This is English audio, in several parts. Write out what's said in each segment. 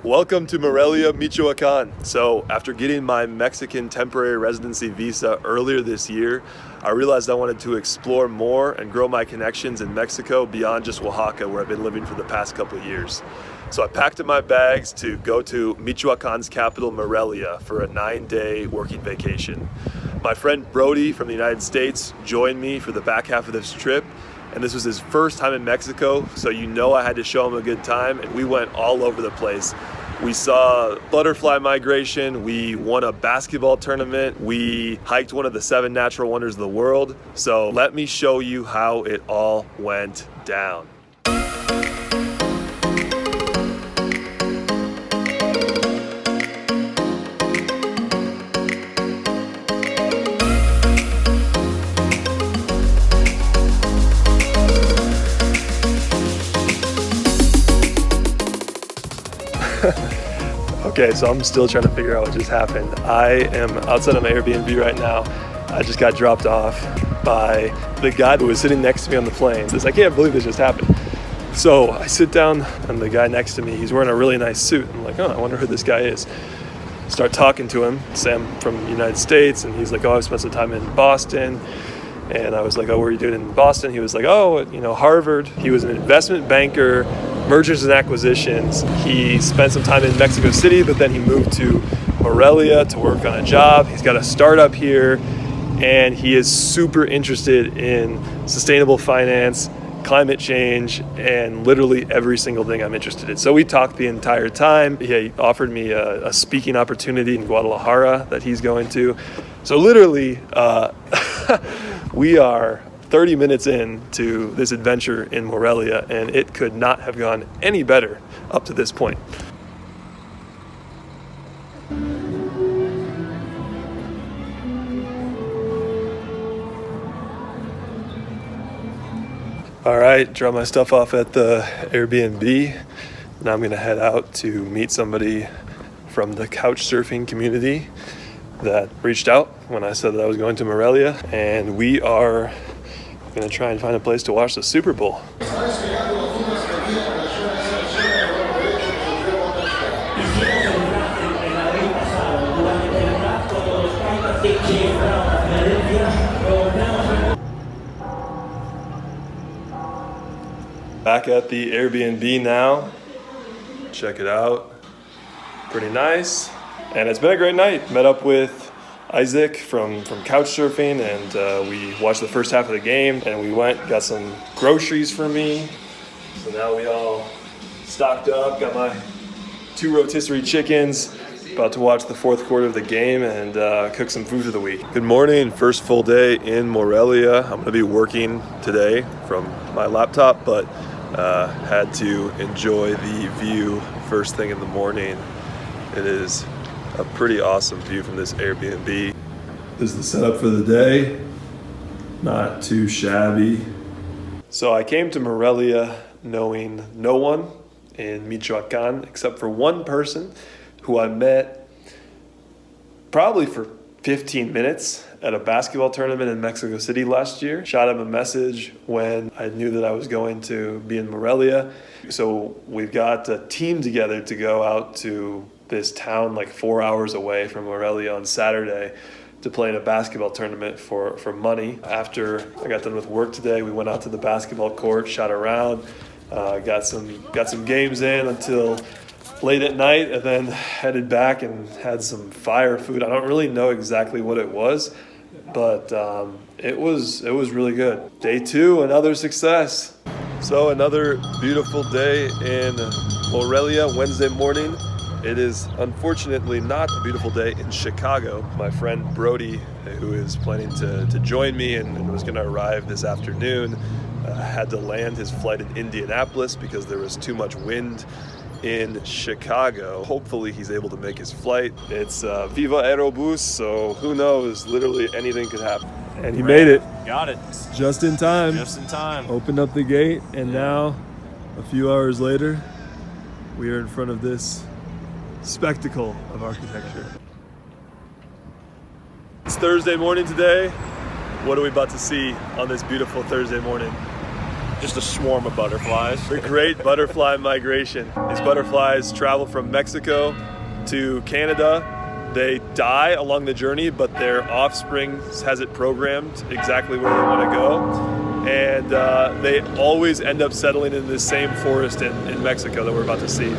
Welcome to Morelia, Michoacan. So after getting my Mexican temporary residency visa earlier this year, I realized I wanted to explore more and grow my connections in Mexico beyond just Oaxaca, where I've been living for the past couple of years. So I packed up my bags to go to Michoacan's capital, Morelia, for a 9-day working vacation. My friend Brody from the United States joined me for the back half of this trip, and this was his first time in Mexico, so I had to show him a good time, and we went all over the place. We saw butterfly migration, we won a basketball tournament, we hiked one of the 7 natural wonders of the world. So let me show you how it all went down. Okay, so I'm still trying to figure out what just happened. I am outside of my Airbnb right now. I just got dropped off by the guy that was sitting next to me on the plane. I can't believe this just happened. So I sit down and the guy next to me, he's wearing a really nice suit. I'm like, oh, I wonder who this guy is. Start talking to him, say I'm from the United States, and he's like, oh, I've spent some time in Boston. And I was like, oh, what are you doing in Boston? He was like, oh, Harvard. He was an investment banker, mergers and acquisitions. He spent some time in Mexico City, but then he moved to Morelia to work on a job. He's got a startup here, and he is super interested in sustainable finance, climate change, and literally every single thing I'm interested in. So we talked the entire time. He offered me a speaking opportunity in Guadalajara that he's going to. So literally, we are 30 minutes into this adventure in Morelia, and it could not have gone any better up to this point. All right, drop my stuff off at the Airbnb. Now I'm gonna head out to meet somebody from the couch surfing community that reached out when I said that I was going to Morelia, and we are gonna try and find a place to watch the Super Bowl. Back at the Airbnb now. Check it out. Pretty nice. And it's been a great night. Met up with Isaac from Couchsurfing, and we watched the first half of the game, and we got some groceries for me. So now we all stocked up, got my 2 rotisserie chickens, about to watch the 4th quarter of the game and cook some food for the week. Good morning, first full day in Morelia. I'm gonna be working today from my laptop, but had to enjoy the view first thing in the morning. It is a pretty awesome view from this Airbnb. This is the setup for the day. Not too shabby. So I came to Morelia knowing no one in Michoacan except for one person who I met probably for 15 minutes at a basketball tournament in Mexico City last year. Shot him a message when I knew that I was going to be in Morelia. So we've got a team together to go out to this town like 4 hours away from Morelia on Saturday to play in a basketball tournament for money. After I got done with work today, we went out to the basketball court, shot around, got some games in until late at night, and then headed back and had some fire food. I don't really know exactly what it was, but it was really good. Day 2, another success. So another beautiful day in Morelia, Wednesday morning. It is unfortunately not a beautiful day in Chicago. My friend Brody, who is planning to join me and was gonna arrive this afternoon, had to land his flight in Indianapolis because there was too much wind in Chicago. Hopefully he's able to make his flight. It's Viva Aerobus, so who knows, literally anything could happen. And he made it. Got it. Just in time. Just in time. Opened up the gate, and now, a few hours later, we are in front of this spectacle of architecture. It's Thursday morning today. What are we about to see on this beautiful Thursday morning? just a swarm of butterflies. The great butterfly migration. These butterflies travel from Mexico to Canada. They die along the journey, but their offspring has it programmed exactly where they want to go. And they always end up settling in this same forest in Mexico that we're about to see.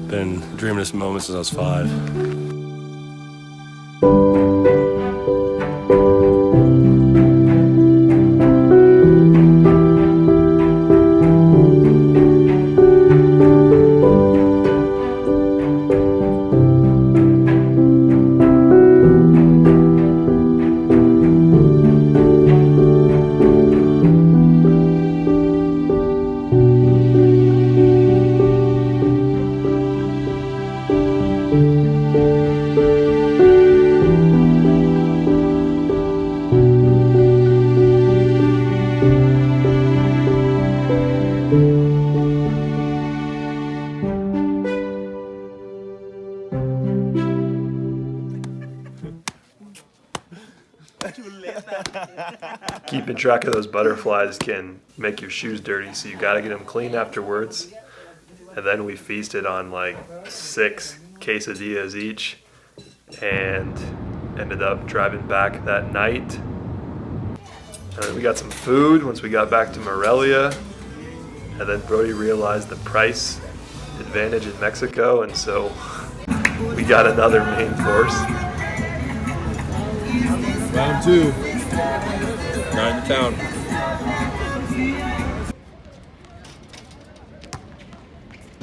Been dreaming this moment since I was 5. Keeping track of those butterflies can make your shoes dirty, so you gotta get them clean afterwards. And then we feasted on like 6 quesadillas each and ended up driving back that night. And then we got some food once we got back to Morelia. And then Brody realized the price advantage in Mexico, and so we got another main course. Round 2. Right in town.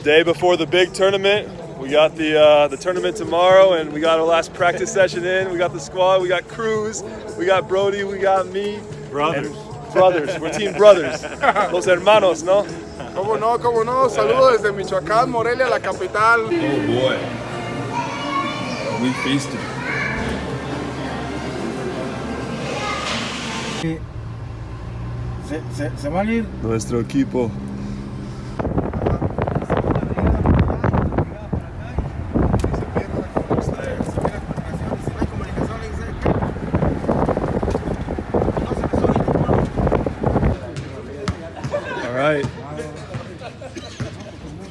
Day before the big tournament. We got the tournament tomorrow, and we got our last practice session in. We got the squad, we got Cruz, we got Brody, we got me. Brothers. Brothers, we're team brothers. Los hermanos, ¿no? ¿Cómo no? ¿Cómo no? Saludos desde Michoacán, Morelia, la capital. Oh boy. We feasted. Se van a ir. Nuestro equipo. All right.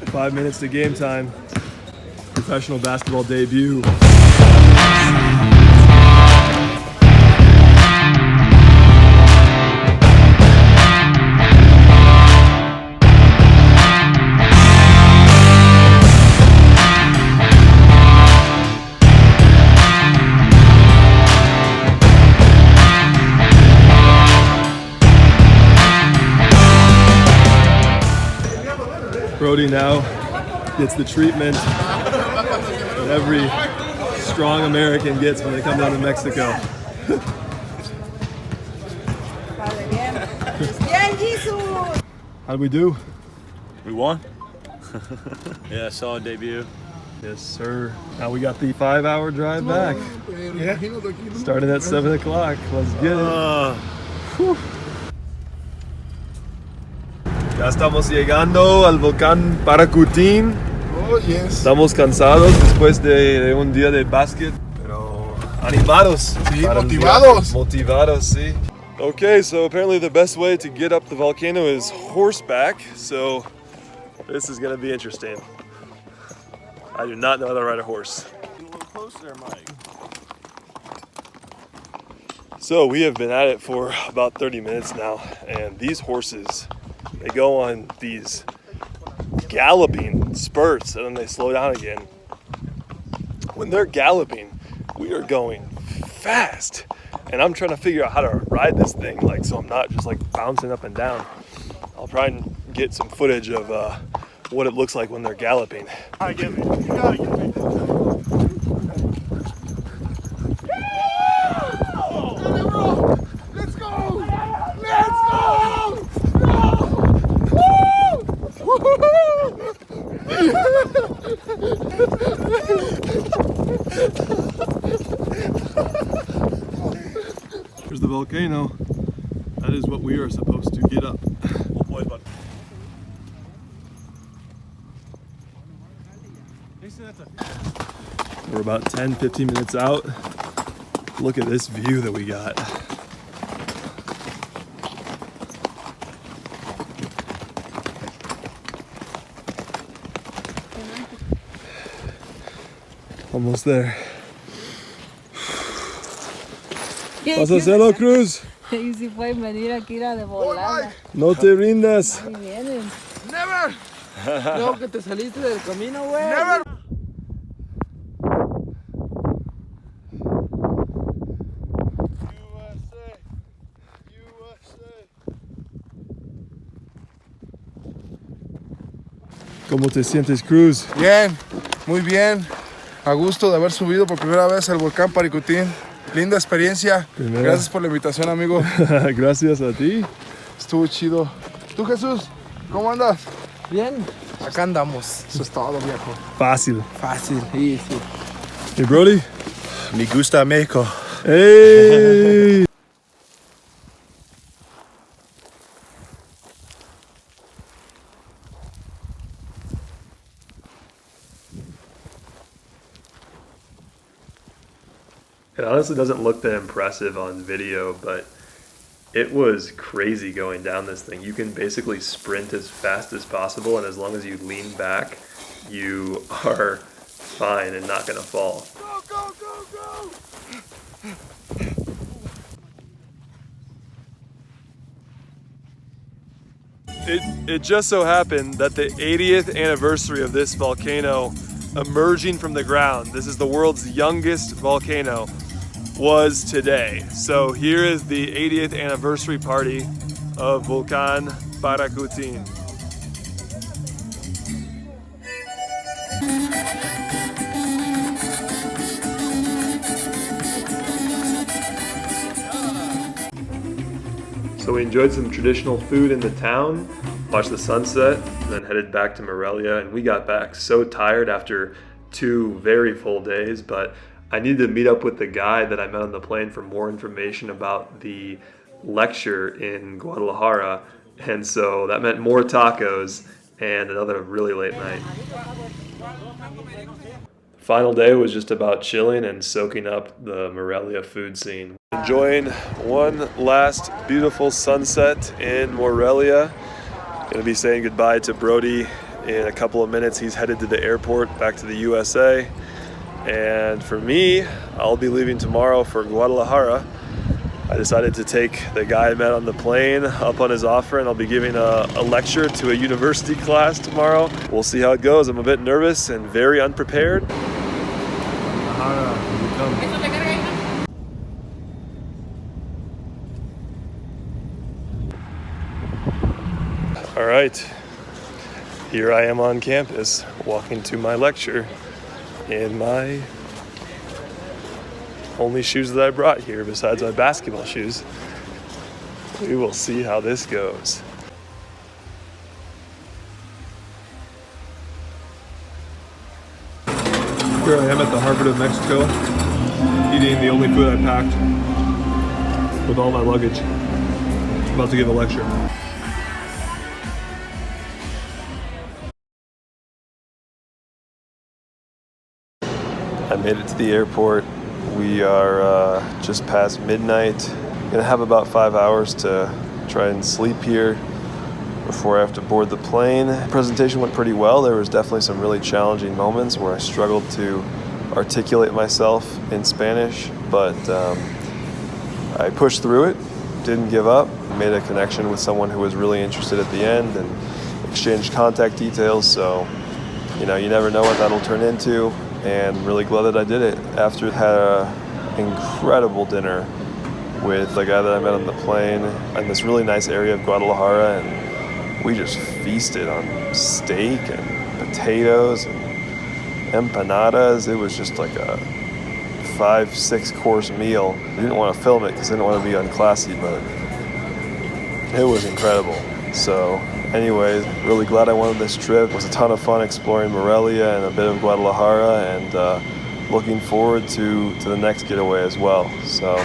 5 minutes to game time. Professional basketball debut. Brody now gets the treatment that every strong American gets when they come down to Mexico. How'd we do? We won? Yeah, solid debut. Yes, sir. Now we got the 5-hour drive back. Started at 7 o'clock. Let's get it. Ya estamos llegando al volcán Paricutín. Oh, yes. Estamos cansados después de un día de básquet, pero animados. Sí, para el motivados. viaje. Motivados, sí. Okay, so apparently the best way to get up the volcano is horseback, so this is gonna be interesting. I do not know how to ride a horse. So we have been at it for about 30 minutes now, and these horses, they go on these galloping spurts and then they slow down again. When they're galloping, we are going fast, and I'm trying to figure out how to ride this thing like so I'm not just like bouncing up and down. I'll try and get some footage of what it looks like when they're galloping. You gotta get me. Let's go! Let's go! Woo! volcano, that is what we are supposed to get up. We're about 10-15 minutes out. Look at this view that we got. Almost there. ¿Vas a hacerlo, Cruz? Y si pueden venir aquí de volada. No te rindas. Ahí vienen. Never! No, que te saliste del camino, güey. Never! ¿Cómo te sientes, Cruz? Bien, muy bien. A gusto de haber subido por primera vez al volcán Paricutín. Linda experiencia. Primera. Gracias por la invitación, amigo. Gracias a ti. Estuvo chido. ¿Tú, Jesús? ¿Cómo andas? Bien. Acá andamos. Eso es todo, viejo. Fácil. Fácil. Sí, sí. Hey, Brody. Me gusta México. Hey. It honestly doesn't look that impressive on video, but it was crazy going down this thing. You can basically sprint as fast as possible, and as long as you lean back, you are fine and not gonna fall. Go, go, go, go! It just so happened that the 80th anniversary of this volcano emerging from the ground, this is the world's youngest volcano, was today. So here is the 80th anniversary party of Volcán Paricutín. So we enjoyed some traditional food in the town, watched the sunset, and then headed back to Morelia. And we got back so tired after 2 very full days, but I needed to meet up with the guy that I met on the plane for more information about the lecture in Guadalajara. And so that meant more tacos and another really late night. Final day was just about chilling and soaking up the Morelia food scene. Enjoying one last beautiful sunset in Morelia. Gonna be saying goodbye to Brody in a couple of minutes. He's headed to the airport back to the USA. And for me, I'll be leaving tomorrow for Guadalajara. I decided to take the guy I met on the plane up on his offer, and I'll be giving a lecture to a university class tomorrow. We'll see how it goes. I'm a bit nervous and very unprepared. All right, here I am on campus, walking to my lecture in my only shoes that I brought here besides my basketball shoes. We will see how this goes. Here I am at the Harvard of Mexico, eating the only food I packed with all my luggage. About to give a lecture. I made it to the airport. We are just past midnight. Gonna have about 5 hours to try and sleep here before I have to board the plane. The presentation went pretty well. There was definitely some really challenging moments where I struggled to articulate myself in Spanish, but I pushed through it, didn't give up, made a connection with someone who was really interested at the end and exchanged contact details. So, you know, you never know what that'll turn into. And really glad that I did it. After I had an incredible dinner with the guy that I met on the plane in this really nice area of Guadalajara, and we just feasted on steak and potatoes and empanadas. It was just like a 5-6 course meal. I didn't want to film it because I didn't want to be unclassy, but it was incredible. So anyways, really glad I went on this trip. It was a ton of fun exploring Morelia and a bit of Guadalajara, and looking forward to the next getaway as well. So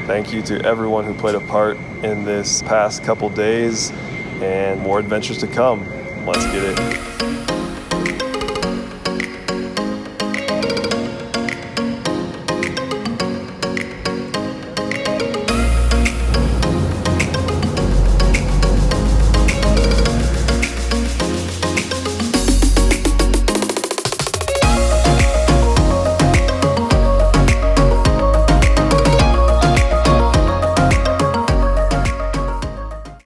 Thank you to everyone who played a part in this past couple days, and more adventures to come. Let's get it.